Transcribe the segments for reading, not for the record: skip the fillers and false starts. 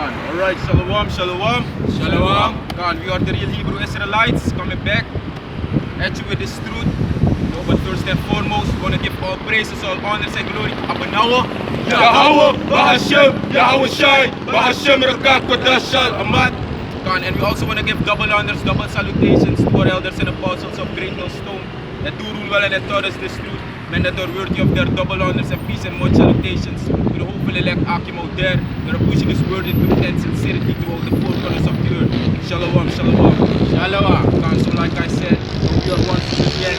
Alright, shalom, shalom. Shalom. God, we are the real Hebrew Israelites coming back at you with this truth. No, but first and foremost, we want to give all praises, all honors and glory to Abanawa, Yahweh, Bahashem, Yahweh Shai, Bahashem Rakat Kodashal, Ahmad. God, and we also want to give double honors, double salutations to our elders and apostles of Great Millstone that do rule well and that taught us this truth. Men that are worthy of their double honors and peace and much salutations. To the hopeful elect Akim out there, that are pushing this word in truth and sincerity throughout the four corners of the earth. Shalom, shalom. Shalom. God, so like I said, we are once again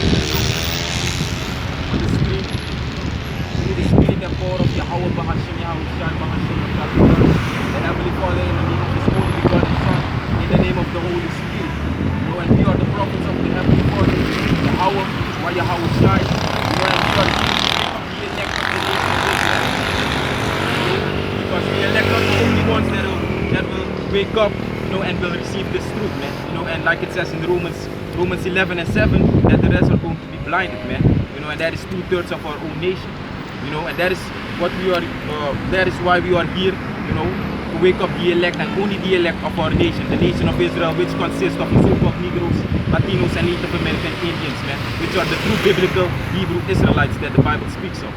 on the screen. Through the spirit and power of Yahweh, Bahashem, Yahweh Shai, Bahashem, and Heavenly Father, in the name of His only begotten Son, in the name of the Holy Spirit. And we are the prophets of the Heavenly Father, Yahweh, why Yahweh Shai, because we elect not the only ones that will wake up, and will receive this truth, man. And like it says in Romans 11 and 7, that the rest are going to be blinded, man. And that is 2/3 of our own nation. And that is what we are. That is why we are here, to wake up the elect and only the elect of our nation, the nation of Israel, which consists of so-called Negroes, Latinos, and Native American Indians, man, which are the true biblical Hebrew Israelites that the Bible speaks of.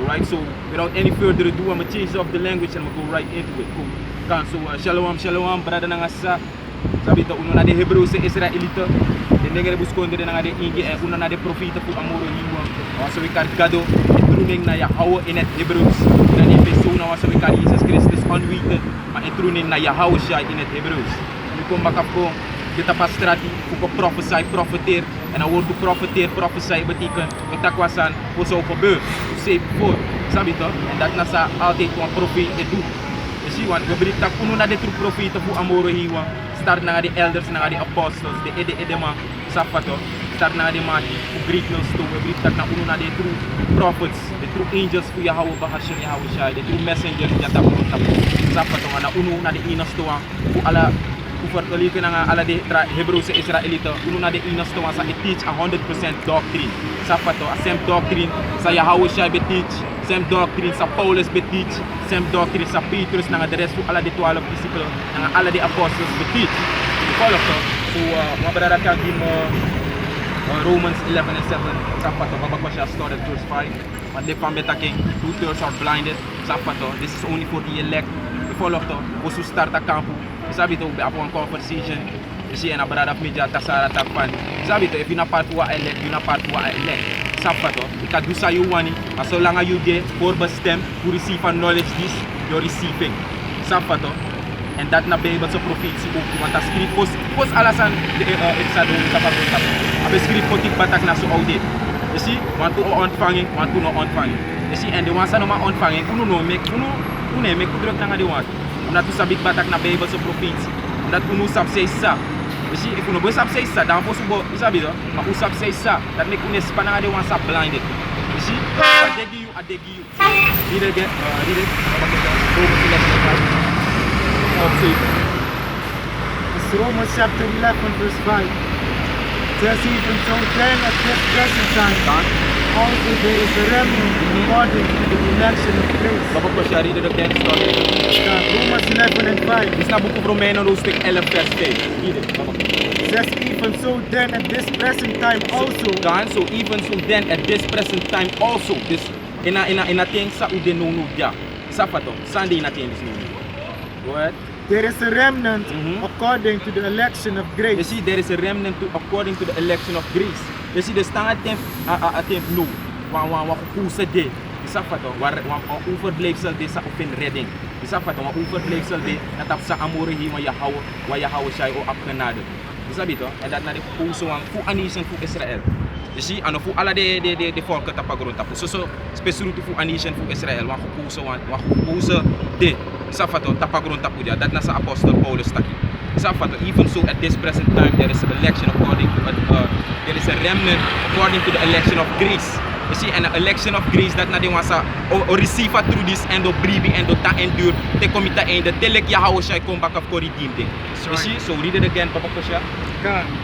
Alright, so without any further ado, I'm going to change off the language and I'm going to go right into it. Cool. So, shalom, shalom, brother na nga sa sabi ito, uno na de Hebrew sa Israelita, de negre buskonde na nga de Ingi, and uno na de profita po amoro hiwang, so we can gado, intruning na Yahweh in it Hebrews, na ni persona so we can Jesus Christus unwritten, ma intruning na Yahweh siya in it Hebrews. Ano kung makapong, kita pastrati, kung prophesy, propheteer, en dan woord profeteer, prophesy betekent betakwasan voor zou gebeuren, hoe ze voor, sabi to, en dat nasa altijd een profeet het doet. Dus want we berichten kuno na de true profeten voor amoro hiwa, start na de elders, na de apostles, de edema, safato, start na de mati, voor Great Millstone, we berichten na kuno na de true prophets, de true angels voor Yahweh Bahashem, Yahweh Shai, de true messengers, dat safato, na uno na de inastoa, voor alle vergelijken na alle de Hebreeuwse Israëlieten, uno na de inastoa sa teach 100% doctrine, safato, same doctrine, sa Yahweh Shai teach, same doctrine sa Paulus teach, same doctrine sa Petrus, na de rest voor alle de 12 disciples, na alle de apostles teach. Follow to, so mga brada kan in Romans 11 and 7, safato, babakwa siya started verse 5, but they found that 2/3 are blinded, safato, this is only for the elect. Follow to, osu start a campo, sabi to, upon one conversation, siya na brada media tasara takpan, sabi to, if you na part wa elect, you na part wa elect. Sapato, ikadusa you wani, as long as you get for stem to receive a knowledge this, you're receiving. Sapato, and that na be able to prophecy ook, want a script pos alasan sa doon sa pagkakap. Abe script potik batak na so audit. You see, want to ontvanging, want to no ontvanging. You see, and the ones na ma ontvanging, uno make kudruk na nga di want. Omdat tu sabik batak na be able to prophecy. Omdat uno sab say sa. You see, if you no usap say sa, dan possible, isabi do, ma usap say sa, that make unes pa na nga de one sa blinded. You see, I deg you. Read it again, read it. Romans 11, It's Romans chapter 11 verse 5. It says, even so then at this present time, also there is a remnant according to the election of grace. Bapak ko siya, read it again, story. Romans 11 and 5. Is na boek of Romeinen hoofdstuk 11 vers 5. Read it, bapak. It says, even so then at this present time also. So even so then at this present time also. This ina ting sa ude nunu dia. Sapato, Sunday ina ting this nunu. What? There is a remnant according to the election of grace. You see, there is a remnant according to the election of grace. You see, the stand attempt no. Wan kusa de. Sapato, wan overblijfsel de sa open redding. Sapato, wan overblijfsel de natap sa amore hima Yahweh, wa Yahweh Shai o apgenade. Sabi to, en dat na de puso ang fu anishan fu Israel. You see, ano fu ala de volk tapagron tapu. So specific fu anishan fu Israel, wan kusa de. Safato tapagron tapu dia. Dat na sa Apostle Paulus taki. Safato, even so at this present time there is an election according to there is a remnant according to the election of grace. You see, an election of grace that na de wasa o receive through this end of breathing and ta endure te komita end telek Yahweh shall come back of redeem thing. You see, so read it again, Papa Kosha.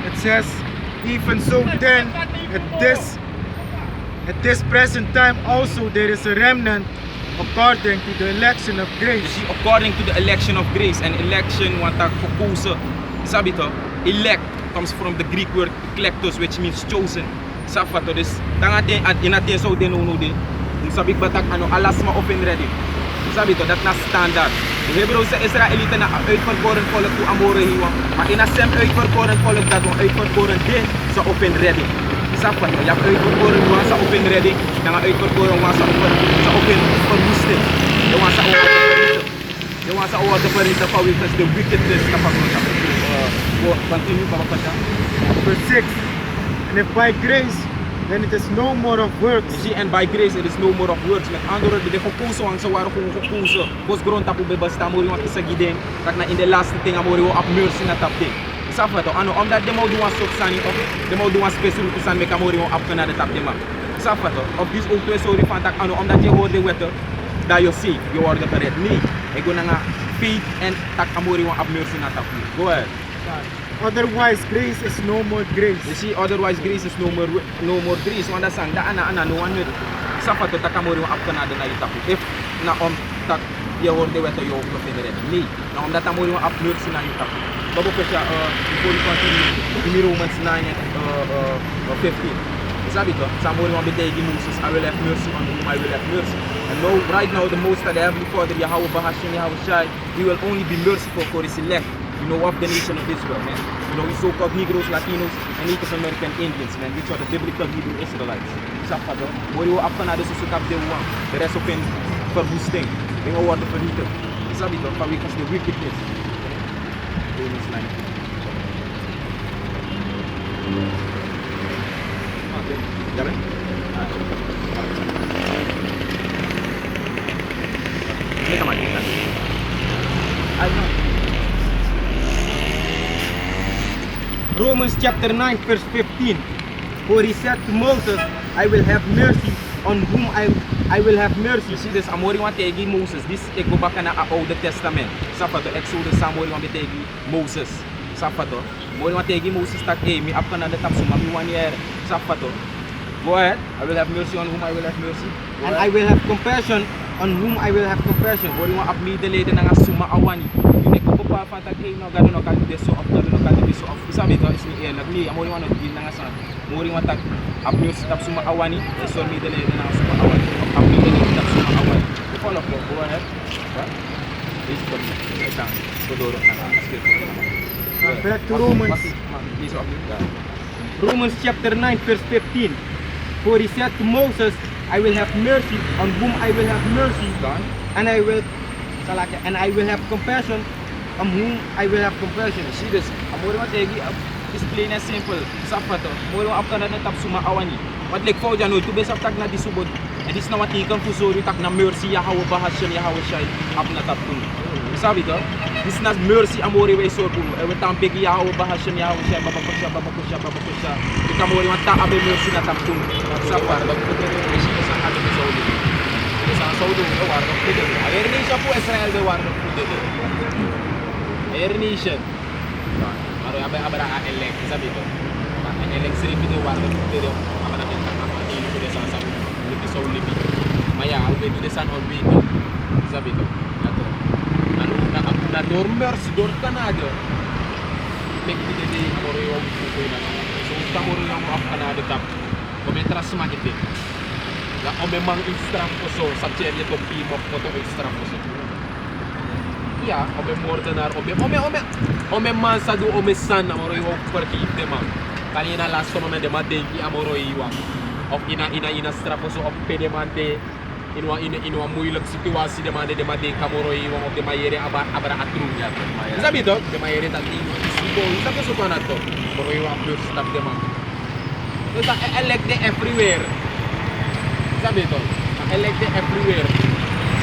It says, even so then at this present time also there is a remnant according to the election of Je grace. zie according to the election of grace. En election, want dat gekozen. Sabi to? Elect comes from the Greek word eklektos, which means chosen. Sabi to? Dus, dan in atin so den uno de. Sabi batak ano alas ma open ready. Sabi to? Dat na standaard. De Hebreeuwse Israëlieten na uitverkoren volk toe amore hiwa. Maar in asem uitverkoren volk dat we uitverkoren de sa open ready. Sabi to? Je hebt uitverkoren was sa open ready. Dan uitverkoren was sa open verwoesting. Je was sa open you want to order for it because the wickedness of continue, Papa. Verse 6. And if by grace, then it is no more of works. You see, and by grace it is no more of works. Met andere woorden, de gekozen want ze waren gewoon gekozen. Bos grond tapu be basta mori want isa giden. Tak na in the last thing amori wo up mercy na tap ding. Isa fa to ano omdat de mo do one sok sani of de mo do one special to san make amori wo up na de tap de ma. Isa fa to of this ook twee sorry van tak ano omdat je hoorde wette dat je safe, je wordt gered. Nee, ik go na faith en tak amori wo up mercy na tap. Go ahead. Otherwise, grace is no more grace. You see, otherwise grace is no more grace. Want dat sang, da ana no one with. Safa to takamori wa apkana na itapu. If na tak je hoorde wet je ook nog in de red. Nee, na omdat amori wa up mercy na itapu. Babo kesha before we continue in Romans 9 and 15. Sabi to, samori wa betegi Moses, I will have mercy on whom I will have mercy. And now, right now, the most of the Heavenly Father, Yahweh Bahashim, Yahweh Shai, He will only be merciful for His elect. You know, of the nation of Israel, man. You know, we so-called Negroes, Latinos, and Native American Indians, man, which are the biblical Hebrew Israelites. Sapado, where you up na de susukap de one, the rest of them verwoesting, they will worden vernietigd. Sabi to, because the wickedness. Romans 9. Okay, got it? Ini sama kita. I know. Romans chapter 9 verse 15. For he said to Moses, I will have mercy on whom I will have mercy. You see this, amori want tegi Moses. This ik go back na Old Testament. Sapato, Exodus, amori want tegi Moses. Sapato, amori want tegi Moses tak mi apka na tap suma mi 1 year. Sapato. Go ahead. I will have mercy on whom I will have mercy. And I will have compassion on whom I will have compassion. Amori want ap mi delede na nga suma awani. Yun ko pa fa tak no gano no kan deso of gano no kan deso of. Sabi to is ni nagli amori want no gin na nga sa. Amori want tak ap mi tap suma awani. So mi delede na nga suma awani. Ap mi delede tap suma awani. Follow up, go ahead. This is Back to Romans. Please, Romans chapter 9 verse 15. For he said to Moses, I will have mercy on whom I will have mercy, and I will have compassion on whom I will have compassion. See this, amore mo tegi is plain and simple. Sapato, amore mo apka na tap suma awani. Wat like for jano to be tag na disubod. And this na matikan fusori tak na mercy Yahweh Bahashim Yahweh Shai ap na tap kun. Sabi to, this na mercy amore we so kun. E wetam pegi Yahweh Bahashim Yahweh Shai babakusha. Ikamore mo ta abe mercy na tap kun. Sapar bag ko ni siya sa ato sa uli. Sa Saudi no war no pede. Air nation po Israel de war no pede. Air nation. Maro abe abra elect sabi to. Ang elect siri pide war no pede. Amana ken tak apa ni pede sa sa. So libi maya albe di desan olbe itu sabi to ato anu na dormers dor kanado mek di de amore yo ko na so tamoro yang af kanado tap komentras makite la o memang extra poso sa cherie to pimo ko to extra poso ya o be mordenar o me man sa do o me san amore yo perti de ma kanina last no me de ma denki amore yo of ina straposo of pedemante inwa moeilijk situatie demande de mate kamoroi wong of de mayere abra atrunya sabi to de mayere tati sibo sabi so kana to moroi wa plus stop de man to elect everywhere sabi to elect everywhere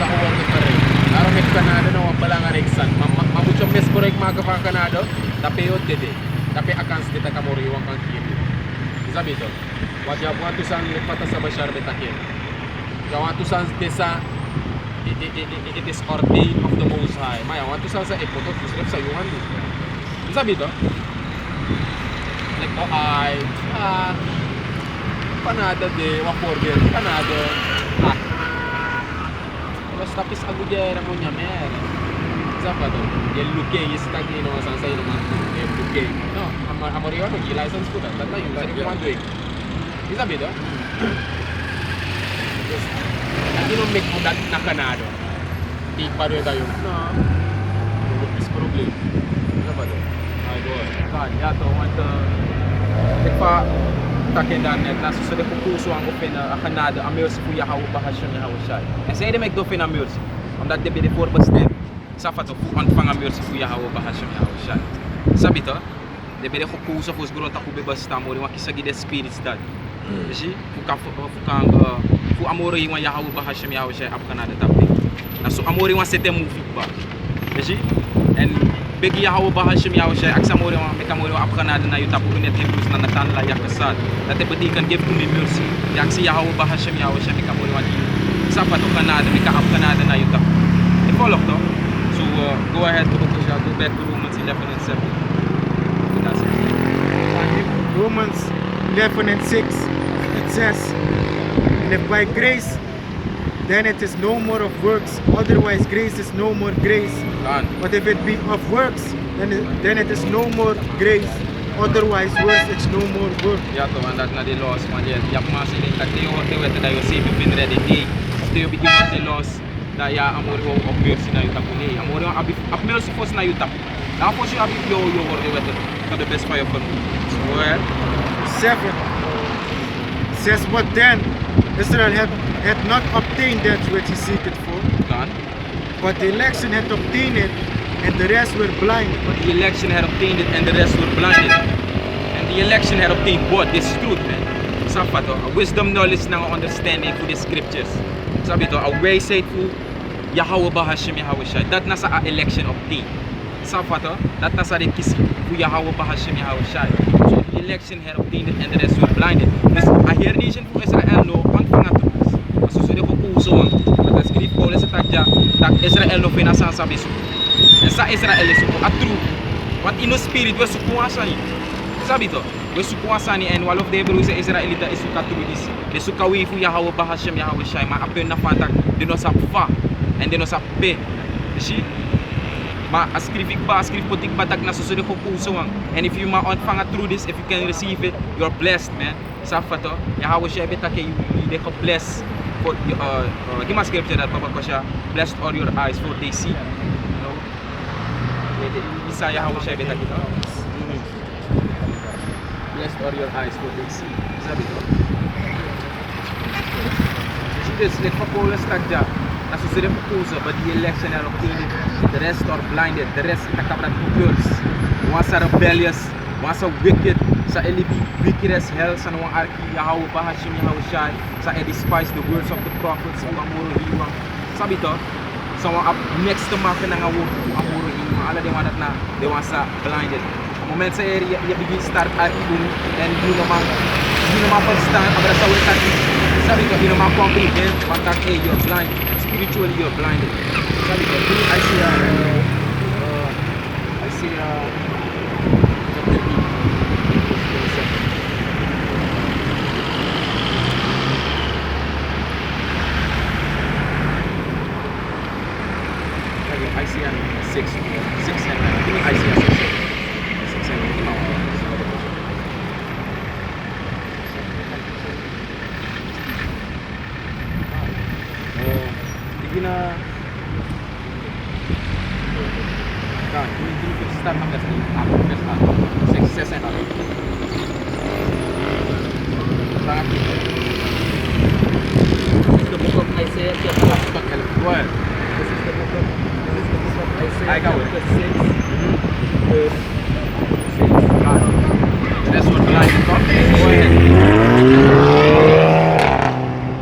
sa uwan de pare laro met Canada na wala nga reksan mamucho mes correct mga ka Canada tapi od de tapi akans de ta kamoroi wong kan kiri sabi to wajah buatu sang lepata sa Bashar betakin. Gawatu sang desa it is ordained of the Most High. Maya watu sang sa epoto tusrep sa yuhan di. Sabi to? Like panada de wa forget panada basta pis agudera mo niya, mer. Sapato, el luque y está aquí no san sai no man. El luque. No, amoriwa no gi license ko ta yung sa ko man doing. Isa bito? Hindi mo make mo dat na Canada. Di pa rin tayo. No. Is problem. Sapato. Ay go. Kan, ya to want ik pa takken dan net na so de kukuso ang open a Canada a meus fu ya hou bahasyon ya hou shai. En zij de mek do fina meus. Omdat de bij de voorbestem. Safato fu ontvangen meus fu ya hou bahasyon ya hou shai. Sabi to? De bij de kukuso fus grota ku bebas tamo ri wakisa gi de spirits dat. Zi fu amore wan ya hou bahasyon ya hou shai ap Canada tapi. Na so amore wan sete movie ba. Zi? En begi ya hou bahasyon ya hou shai ak samore wan mekamore ap Canada na yuta pu net plus na natan la yakasat. Dat de bedikan give to me mercy. Jak si ya hou bahasyon ya hou shai mekamore wan di. Sapato Canada meka ap Canada na yuta. E follow to. So go ahead to go back to Romans 11 and 7. Romans 11 and 6, it says, and if by grace, then it is no more of works, otherwise grace is no more grace. But if it be of works, then it is no more grace, otherwise works it's no more work. Ja, to want dat na de los, man, ja mas in tak de wete da yo save bin ready day. Ste yo begin de los da ya amor ho of mercy na yuta kuni. Amor ho ab mercy fos na yuta. Na fos yo abi yo worde wete to the best fire for. So go ahead. 7 says, but then Israel had not obtained that which he seeked for, Done. but the election had obtained it, and the rest were blind. But the election had obtained it and the rest were blinded. And the election had obtained what? This truth, man. Sapato, a wisdom, knowledge, na understanding for the scriptures. Sabi to, a way said for Yahweh Bahashim Yahweh Shai. That nasa a election obtained. Sapato, that nasa rin kisi for Yahweh Bahashim Yahweh Shai. So the election had obtained it and the rest were blinded. Dus a heer nation for Israel no ontvangen truth. So so de kukuso ang. Dat script Paulus sa tagja, dat Israel no finasan sabi so. En sa Israel is a true. Want in no spirit we sukuwasani. Sabi to, we sukuwasani and wall of the Hebrews Israelita is suka true this. De suka we fu Yahweh Bahashim Yahweh Shai ma apen na fantak de no sa fa and de no sa pe. Si ma askrifik potik batak na susunod ko puso ang. And if you ma ontvangen through this, if you can receive it, you're blessed, man. Safa to, Yahweh Shai betake you de ko bless for gima scripture that papa ko siya, blessed are your eyes for they see. Isa Yahweh Shai betake to. Blessed are your eyes for they see. Sabi to. This let pa Paulus tagja. Nasusunod ko puso, but the election are obtained. The rest are blinded. The rest nakabrat ko girls. Once are rebellious, once are wicked, sa elibi wicked as hell, sa nawang arki Yahweh Bahashim Yahweh Shai, sa despise the words of the prophets, kung amuro hiwang. Sabi to, sa mga next to maka na nga word, kung amuro hiwang. Ala de wanat na, de wansa blinded. Moment sa area, begin start arki kung, and yun naman pag-stand, abra sa ulit arki. Sabi to, yun naman comprehend, wantak you're blind. Spiritually you're blinded. Sabi ko, I see Isaiah 6 and 9. Give me Isaiah 6 and 9. Gina ini start ng verse 6 says and the book of Isaiah chapter 12. This is the book of Isaiah chapter 6 verse 6. That's what blind is talking. Go ahead.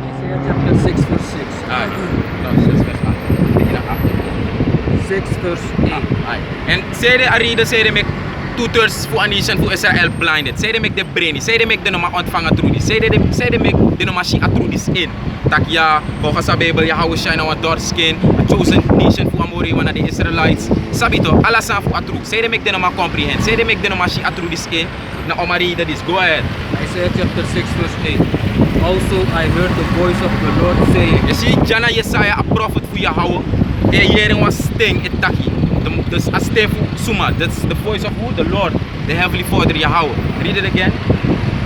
Isaiah chapter 6 verse 6. 6 verse 8. And say the reader say they make 2/3 for a nation for Israel blinded. Say they make the brainy. Say they make the nama ontvangen through this. Say they make the nama shi through this in. Tak ya, volgens sa Bijbel Yahweh Shai na dark skin, a chosen nation for amore one of the Israelites. Sabito, alasan for a true. Say they make the nama comprehend. Say they make the nama shi through this in. Na omari that is. Go ahead. Isaiah chapter 6 verse 8. Also I heard the voice of the Lord saying, Je ziet Jana Jesaja, een prophet voor Yahweh. En hier was sting, het taki. Dus a sting voor Suma. That's the voice of who? The Lord, the Heavenly Father Yahweh. Read it again.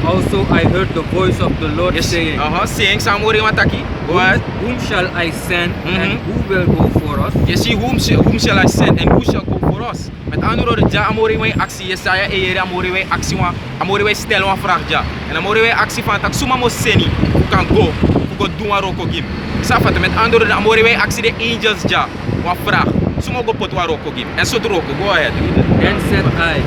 Also I heard the voice of the Lord Yes. saying, Saying Samori Wataki. Go ahead. Whom shall I send and who will go for us? Je ziet whom shall I send and who shall go for us? Met andere woorden, ja amori wij actie Jesaja en hier amori wij actie wa amori wij stellen wa vraag ja. En amori wij actie van tak suma mo seni who can go doen wa roko gim. Safat met andere woorden amori wij actie de angels ja wa vraag. Suma go pot wa roko gim. En zo roko, go ahead. Then said I,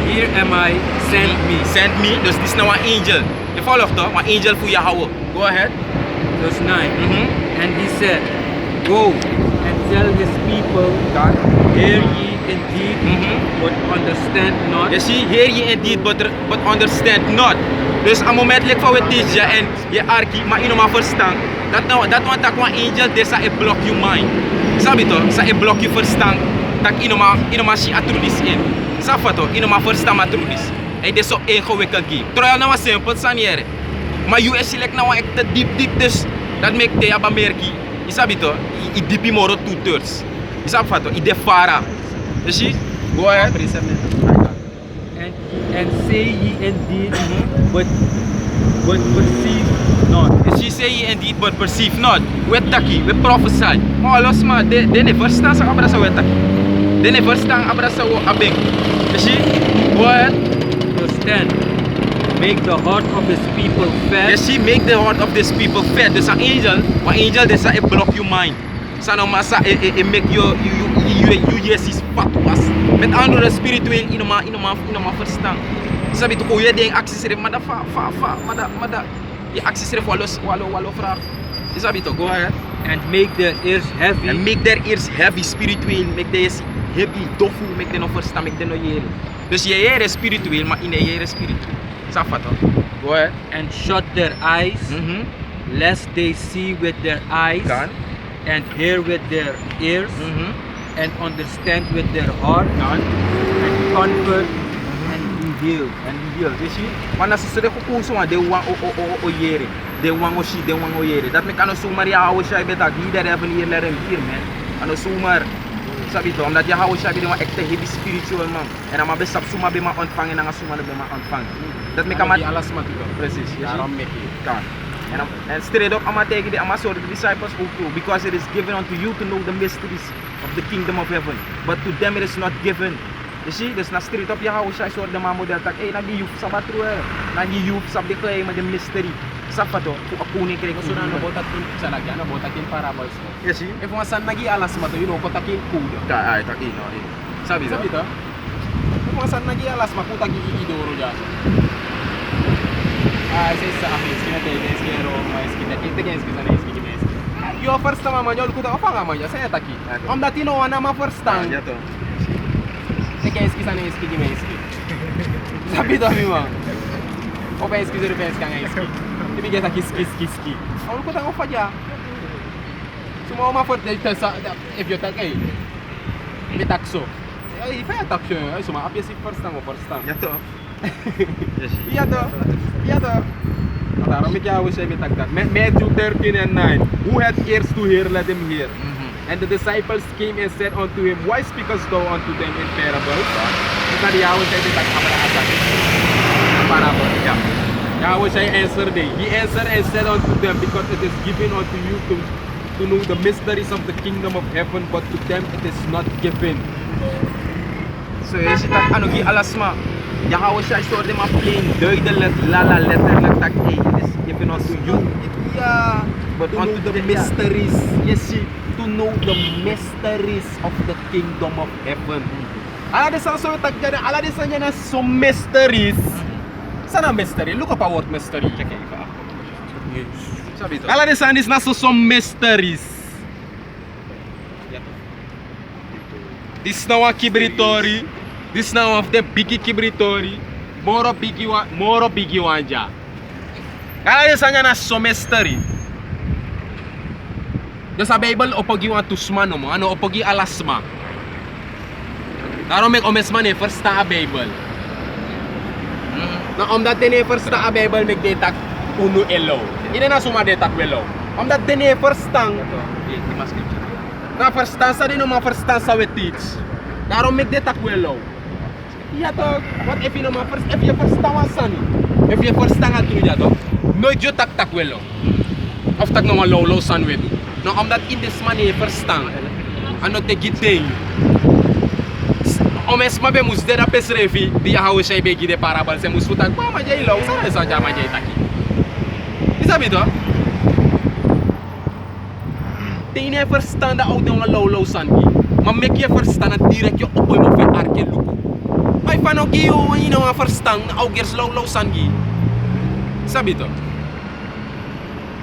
here am I, send me. Send me, dus dit is nou een angel. Je volgt toch? Een angel voor Yahweh. Go ahead. Verse 9. And he said, Go and tell his people, hear ye indeed, but understand not. Je ziet, hear ye indeed, but understand not. Dus een moment lijkt van wat dit en je arki, maar je maar verstaan. Dat want dat een angel, dit is block je mind. Snap je toch? Dat block je verstand. Dat je maar si atrudis in. Snap je toch? Je maar verstaan atrudis. En dit is zo ingewikkeld game. Terwijl nou wat simpel sanere. Maar je is like nou echt diep dus dat maakt jeaba merki. Je snap je toch? Je diep moro 2/3. Je snap je toch? Je defara. Je ziet? Go ahead. And say ye indeed, but perceive not. She say ye indeed, but perceive not. We taki, we prophesy. Maar los maar, de ne verstaan sa abrasa we taki. De ne verstaan abrasa wo abeng. You see? Go ahead. Verse 10. Make the heart of his people fat. You see, make the heart of these people fat. There's an angel they say block your mind. Sa no masa make you yes is fat was. Met andere spiritueel inoma verstaan. Sabi to ko je ding access ref maar da maar da je access ref walo vraag. Je sabi to go ahead. And make their ears heavy. And make their ears heavy spiritueel, make their ears heavy, dofu, make them no verstaan, make them no yere. Dus je is spiritueel, maar in je is spiritueel. Safat toch? Go ahead. And shut their eyes, lest they see with their eyes, Kan. and hear with their ears, and understand with their heart, Kan. and convert, and be healed. And heal. You see? Want as so de ko so de wan o yere. De wan o shi, de wan o yere. Dat me kan so Maria o shai betak leader hebben hier let him hier man. Ano so maar sabi to omdat je hou shabi de wan ekte heavy spiritual man. En ama besap suma be ma ontvangen na suma be ma ontvangen. Dat me kan alas matuka. precies. Daarom make it. Kan. And straight up ama take the ama so the disciples ook too because it is given unto you to know the mysteries of the kingdom of heaven. But to them it is not given. You see, dus na straight up je hou shai so de ma model tak eh nagi youth sabat truer. Nagi youth sab de claim the mystery. Sapato, kung ako ni kaya So na nabotat kin sa lagyan, nabotat kin parables mo. Yes, see? If masan nagi alas mo to, ko takin kudo. Ay, taki no. Sabi Sabi to? If masan nagi alas mo, kuta gigidoro dyan. Say sa akin, skinatay, skero, skinatay, tigay, skinatay. Yo first time man, yo kuta apa nga man, saya taki. Om dati no na ma first time. Ya to. Tigay, skinatay, skinatay. Sabi to mi mo. Open ski, reverse kang ski. Ibigay sa ski. Ang ko tang ofa Sumo ma for sa if you tag ay. May takso. Ay, fa takso. Ay, suma apya si first time. Ya to. Yes. Iya to. Daarom ik jou say met tag. Matthew 13 and 9. Who had ears to hear, let him hear. And the disciples came and said unto him, Why speakest thou unto them in parables? Ito di Yahweh say tag parable. Yeah. Yahweh say answered they. He answered and said unto them, Because it is given unto you to know the mysteries of the kingdom of heaven, but to them it is not given. So is het ano gi alasma. Yahweh say so de ma plain duidelijk lala letterlijk tak it is given unto you. Yeah. But To know unto the them, mysteries. Yes, see. To know the mysteries of the kingdom of heaven. Ala de sa so tag dyan, ala de sa niya na so mysteries. Sana mystery? Look up a word mystery. Check it. Sabi to. Ala de sa is na so some mysteries. This now a kibritori. This now of the biggie kibritori. Moro biggie wanja. Ala de sa niya na so mystery. Do sa Bible opogi wa tusman mo, ano opogi alasma. Naro mek omesman e first ta Bible. Na om dati ni first ta Bible mek detak unu elo. Ine na suma de takwe lo. Omdat dene verstand. Die mas scripture. Na verstand sa din ma verstand sa we teach. Daarom mek de takwe lo. Ja toch, wat if je nou maar if je verstaan wat sani. If je verstaan het doen ja toch. Nooit je tak wel lo. Of tak nou maar lo san we doen. Nou omdat in this manier verstaan. En dat de giteng. Om es ma be mus de da pesrevi di ya hawe shay be gide parabal se mus futak ba ma jay lo sa sa ja ma jay taki. Isabi to? Tine verstaan da ook nou lo san gi. Maar mek je verstaan dat direct je op mo fe arke luku. Ay panogiyo you know verstaan au gers lo sangi. Sabi to?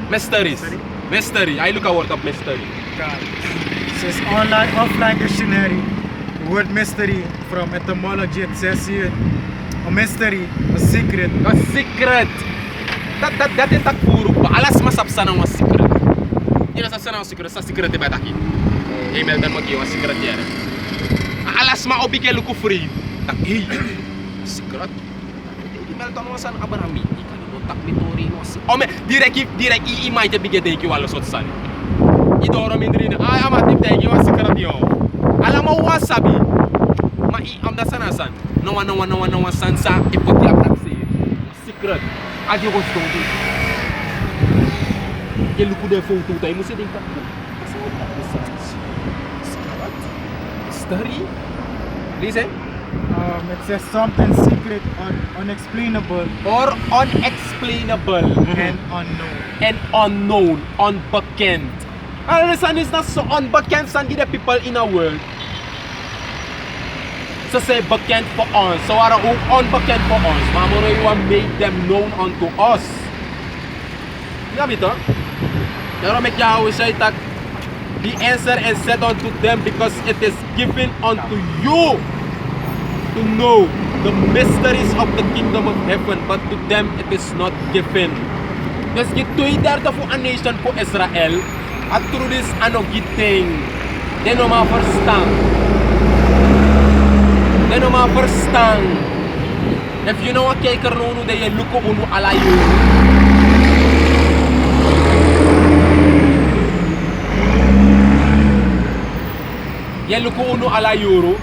Mystery. I look a word of mystery. It says offline dictionary. The word mystery from etymology it says here a mystery, a secret. A secret. Dat is tak puro pa. Alas masap sana ng secret. Ina sa sana ng secret sa secret ba taki. Email dan magiyo ang secret yan. Alas ma obi kay luku free. Tak secret. Email to mo sana abarami. Tak mitori no. Ome direct i mai te bigede ki wala sot san. Idoro mindri na ay amatip te ki wa secret yo. Alam mo wasabi. Ma i am da sana san. No san sa ipoti apraksi. Secret. Adi ko sto. Ke luku de foto tay mo se ding tak. Story. Listen. It says something secret or unexplainable Or unexplainable and unknown. Unbekend. Understand is not so unbekend san the people in our world. So say bekend for us. So are unbekend for us. Mamoro you made them known unto us. Yeah, bito. Pero make Yahweh say that the answer is said unto them because it is given unto you to know the mysteries of the kingdom of heaven, but to them it is not given. Dus je doet daar voor een nation voor Israël, en through this ano giting, de no ma verstaan. De no ma verstaan. If you know a kijker no de je luko unu alayo. Je luko unu alayuro.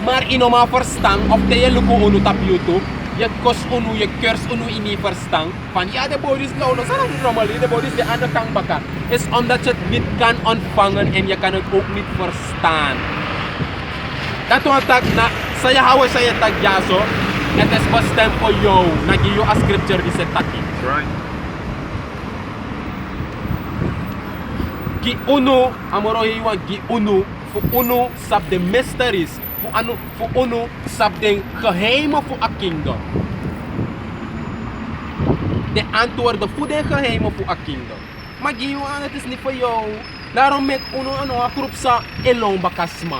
Maar ino ma verstaan of de je luko unu tap YouTube. Je kos unu, je kurs unu ini verstaan. Van ja, de body is nou, dat is niet normaal. De body is de andere kant bakken. Is omdat je het niet kan ontvangen en je kan het ook niet verstaan. Dat wat tak na, saya hawa saya tak jaso. Het is bestemd voor jou. Nagi you a scripture is a taki. Right. Gi unu, amoro hiwa gi unu, voor unu sab de mysteries. Voor unu sab de geheimen voor a kingdom. De antwoorden voor de geheimen voor a kingdom. Maar giyo aan, het is niet voor jou. Daarom met unu a groep sa elong bakasma.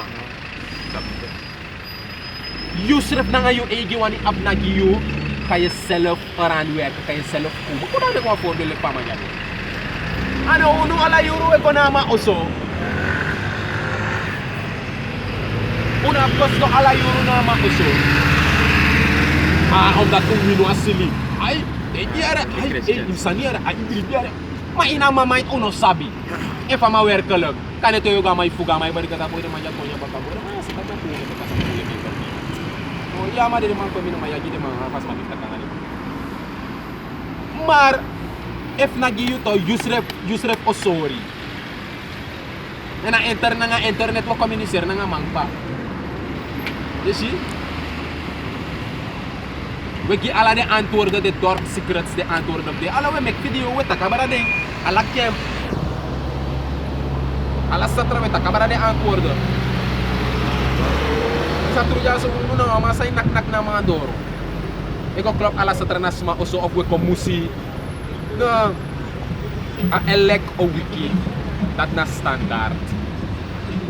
You schrijft na ngayon egi wani ab na giyo. Kan je zelf eraan werken, kan je zelf komen. Hoe dan ik wel voorbeelden van mij? Ano unu ala euro ekonama oso. Una kosto ala euro nama oso. Omdat unu asili. Ay, diara, insaniara, ay diara. Maar ina mama it uno sabi. E fa ma werkelijk. Kan het yoga mai fuga mai bari kata pwede manja konya bakabora. Sa kata ko ni kasa ko ni kinta. Oh, ya ma de man ko mino maya gide man pas ma kita kanali. Maar if nagiyo to Yusref Osori. Na internet mo communicer na nga mangpa. You see? We gi ala de antwoorden de dark secrets de antwoorden op de. Ala we make video we takabara de. Ala kem. Ala satra we takabara de antwoorden. Satru ja so no masay nak na mga doro. Eko klop ala satra na sma oso of we komusi. No, a elect a wiki. Dat na standaard.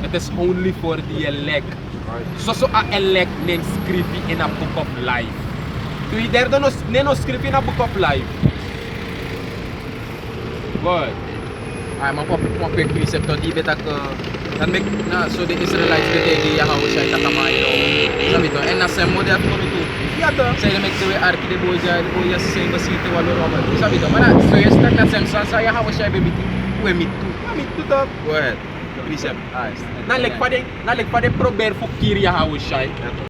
It is only for the elect. So a elect nen scrivi in a book of life. Tu ider do no scrivi in a book of life. Good. Ay ma pek precept di betak dan mek na so the Israelites de Yahweh shay takamayo. Sabi to en na sem model ko tu. Obrigado. Sai make the way arki de boja sem basita walo roba. Sabi to, mana so yes tak na sem saya hawa siya bebiti. We mitu. Amigo top. What? Precept. Na lek pa de probeer voor Kiria hawa siya.